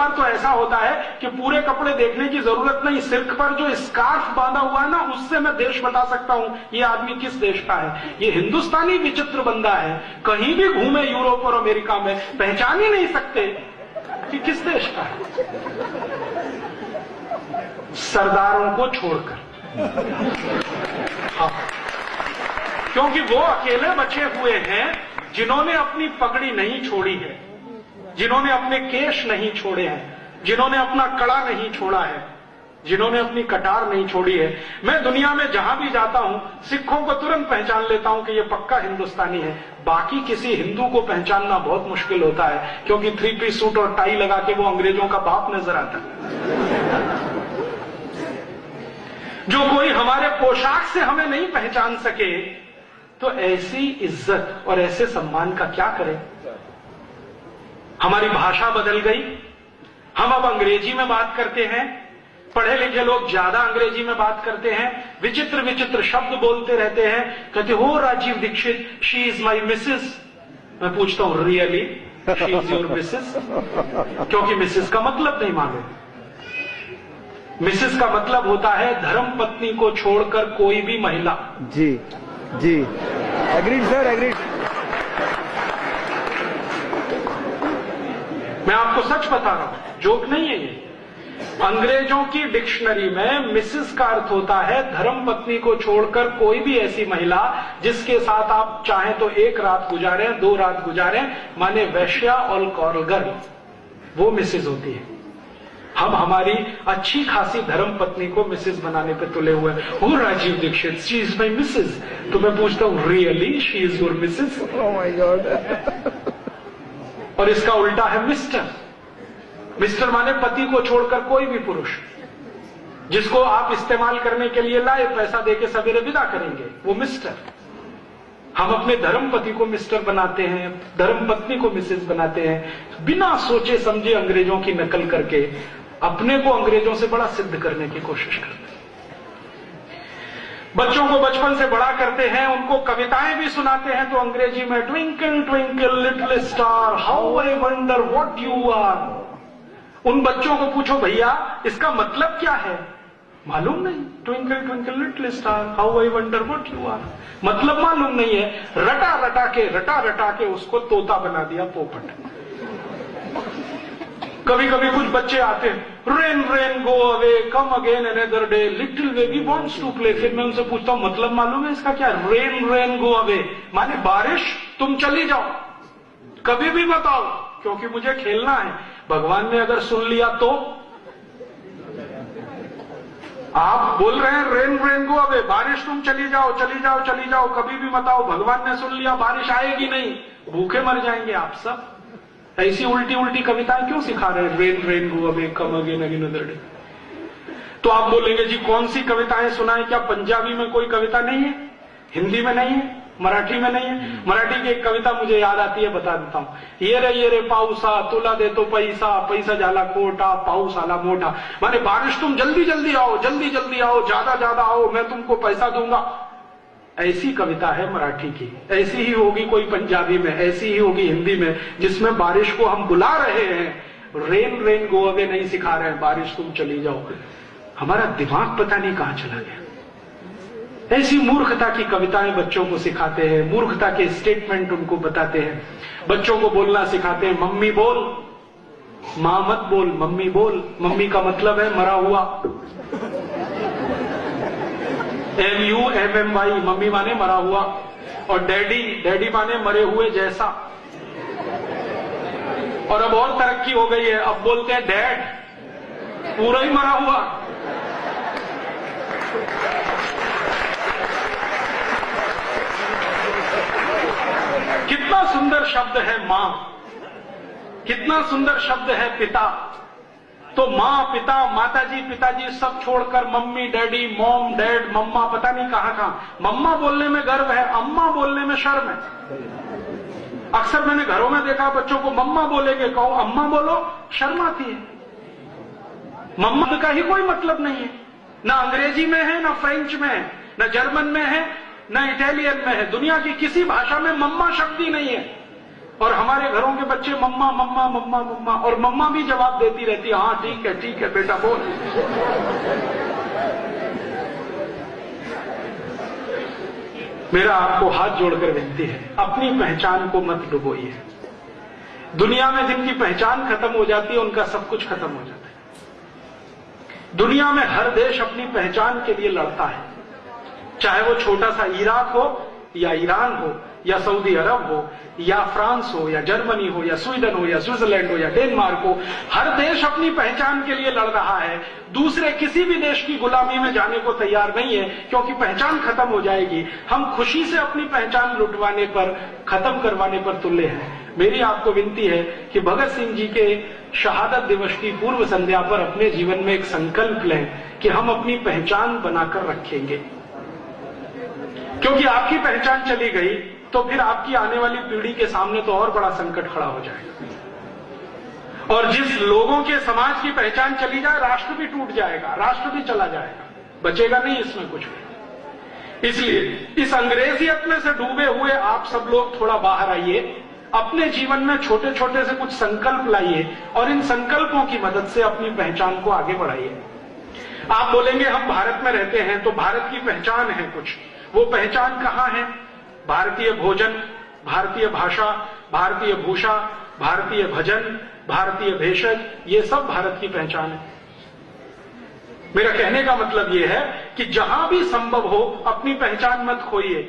बार तो ऐसा होता है कि पूरे कपड़े देखने की जरूरत नहीं, सिर पर जो स्कार्फ बांधा हुआ है ना, उससे मैं देश बता सकता हूं ये आदमी किस देश का है। ये हिंदुस्तानी विचित्र बंदा है, कहीं भी घूमे यूरोप और अमेरिका में पहचान ही नहीं सकते कि किस देश का है, सरदारों को छोड़कर। हाँ, क्योंकि वो अकेले बचे हुए हैं जिन्होंने अपनी पगड़ी नहीं छोड़ी है, जिन्होंने अपने केश नहीं छोड़े हैं, जिन्होंने अपना कड़ा नहीं छोड़ा है, जिन्होंने अपनी कटार नहीं छोड़ी है। मैं दुनिया में जहां भी जाता हूं सिखों को तुरंत पहचान लेता हूं कि ये पक्का हिंदुस्तानी है। बाकी किसी हिंदू को पहचानना बहुत मुश्किल होता है, क्योंकि 3 पीस सूट और टाई लगा के वो अंग्रेजों का बाप नजर आता है। जो कोई हमारे पोशाक से हमें नहीं पहचान सके तो ऐसी इज्जत और ऐसे सम्मान का क्या करें। हमारी भाषा बदल गई, हम अब अंग्रेजी में बात करते हैं, पढ़े लिखे लोग ज्यादा अंग्रेजी में बात करते हैं, विचित्र विचित्र शब्द बोलते रहते हैं, कहते हो Rajiv Dixit she is my missus. मैं पूछता हूं really she is your missus? क्योंकि मिसेस का मतलब नहीं मालूम। मिसेस का मतलब होता है धर्म पत्नी को छोड़कर कोई भी महिला। जी जी, एग्रीड सर, एग्रीड। मैं आपको सच बता रहा हूं, जोक नहीं है ये। अंग्रेजों की डिक्शनरी में मिसेस का अर्थ होता है धर्म पत्नी को छोड़कर कोई भी ऐसी महिला जिसके साथ आप चाहें तो 1 रात गुजारें, 2 रात गुजारें, माने वैश्या और कॉरल गर्ल, वो मिसेस होती है। हम हमारी अच्छी खासी धर्म पत्नी को मिसेस बनाने पे तुले हुए हैं। Oh Rajiv Dixit she is my missus. तो मैं पूछता हूं really she is your missus? Oh my God. और इसका उल्टा है मिस्टर। मिस्टर माने पति को छोड़कर कोई भी पुरुष जिसको आप इस्तेमाल करने के लिए लाए, पैसा देके सवेरे विदा करेंगे, वो मिस्टर। हम अपने धर्म पति को मिस्टर बनाते हैं, धर्म पत्नी को मिसेस बनाते हैं, बिना सोचे समझे अंग्रेजों की नकल करके अपने को अंग्रेजों से बड़ा सिद्ध करने की कोशिश करते हैं। बच्चों को बचपन से बड़ा करते हैं, उनको कविताएं भी सुनाते हैं तो अंग्रेजी में twinkle twinkle little star how I wonder what you are. उन बच्चों को पूछो भैया इसका मतलब क्या है, मालूम नहीं। Twinkle twinkle little star how I wonder what you are, मतलब मालूम नहीं है। रटा रटा के उसको तोता बना दिया, पोपट। कभी कभी कुछ बच्चे आते हैं, rain rain go away come again another day little baby wants to play. फिर मैं उनसे पूछता हूं मतलब मालूम है इसका क्या? रेन रेन गो अवे माने बारिश तुम चली जाओ, कभी भी बताओ क्योंकि मुझे खेलना है। भगवान ने अगर सुन लिया तो आप बोल रहे हैं रेन रेन गो अवे, बारिश तुम चली जाओ चली जाओ चली जाओ, कभी भी बताओ। भगवान ने सुन लिया बारिश आएगी नहीं, भूखे मर जाएंगे आप सब। ऐसी उल्टी उल्टी कविताएं क्यों सिखा रहे हैं? Rain rain go away come again another day. तो आप बोलेंगे जी कौन सी कविताएं सुनाएं? क्या पंजाबी में कोई कविता नहीं है, हिंदी में नहीं है, मराठी में नहीं है? मराठी की एक कविता मुझे याद आती है, बता देता हूं। ये रे पाऊसा तुला दे तो पैसा, पैसा जाला खोटा पाऊस आला मोटा। माने बारिश तुम जल्दी जल्दी आओ, जल्दी जल्दी आओ, ज्यादा ज्यादा आओ, मैं तुमको पैसा दूंगा। ऐसी कविता है मराठी की। ऐसी ही होगी कोई पंजाबी में, ऐसी ही होगी हिंदी में, जिसमें बारिश को हम बुला रहे हैं, रेन रेन गो अवे नहीं सिखा रहे हैं, बारिश तुम चली जाओ। हमारा दिमाग पता नहीं कहां चला गया। ऐसी मूर्खता की कविताएं बच्चों को सिखाते हैं, मूर्खता के स्टेटमेंट उनको बताते हैं। बच्चों को बोलना सिखाते हैं, मम्मी बोल, मां मत बोल, मम्मी बोल। मम्मी का मतलब है मरा हुआ, MUMMY, मम्मी माने मरा हुआ। और डैडी, डैडी माने मरे हुए जैसा। और अब और तरक्की हो गई है, अब बोलते हैं डैड, पूरा ही मरा हुआ। कितना सुंदर शब्द है मां, कितना सुंदर शब्द है पिता। तो मां पिता माताजी पिताजी सब छोड़कर मम्मी डैडी, मॉम डैड, मम्मा, पता नहीं कहां कहां। मम्मा बोलने में गर्व है, अम्मा बोलने में शर्म है। अक्सर मैंने घरों में देखा बच्चों को मम्मा बोलेंगे, कहो अम्मा बोलो, शर्म आती है। मम्मा का ही कोई मतलब नहीं है, ना अंग्रेजी में है, ना फ्रेंच में है, ना जर्मन में है, ना इटालियन में है। दुनिया की किसी भाषा में मम्मा शब्द ही नहीं है। और हमारे घरों के बच्चे मम्मा मम्मा मम्मा मम्मा, और मम्मा भी जवाब देती रहती, हाँ ठीक है बेटा बोल। मेरा आपको हाथ जोड़कर विनती है, अपनी पहचान को मत डुबोइए। दुनिया में जिनकी पहचान खत्म हो जाती है उनका सब कुछ खत्म हो जाता है। दुनिया में हर देश अपनी पहचान के लिए लड़ता है, चाहे वो छोटा सा इराक हो या ईरान हो या सऊदी अरब हो या फ्रांस हो या जर्मनी हो या स्वीडन हो या स्विट्जरलैंड हो या डेनमार्क हो। हर देश अपनी पहचान के लिए लड़ रहा है, दूसरे किसी भी देश की गुलामी में जाने को तैयार नहीं है, क्योंकि पहचान खत्म हो जाएगी। हम खुशी से अपनी पहचान लुटवाने पर, खत्म करवाने पर तुले हैं। मेरी आपको विनती है कि भगत सिंह जी के शहादत दिवस की पूर्व संध्या पर अपने जीवन में एक संकल्प लें कि हम अपनी पहचान बनाकर रखेंगे, क्योंकि आपकी पहचान चली गई तो फिर आपकी आने वाली पीढ़ी के सामने तो और बड़ा संकट खड़ा हो जाएगा। और जिस लोगों के समाज की पहचान चली जाए, राष्ट्र भी टूट जाएगा, राष्ट्र भी चला जाएगा, बचेगा नहीं इसमें कुछ भी। इसलिए इस अंग्रेजियत में से डूबे हुए आप सब लोग थोड़ा बाहर आइए, अपने जीवन में छोटे छोटे से कुछ संकल्प लाइए और इन संकल्पों की मदद से अपनी पहचान को आगे बढ़ाइए। आप बोलेंगे हम भारत में रहते हैं तो भारत की पहचान है कुछ, वो पहचान कहां है? भारतीय भोजन, भारतीय भाषा, भारतीय भूषा, भारतीय भजन, भारतीय भेषज, ये सब भारत की पहचान है। मेरा कहने का मतलब यह है कि जहां भी संभव हो अपनी पहचान मत खोइए।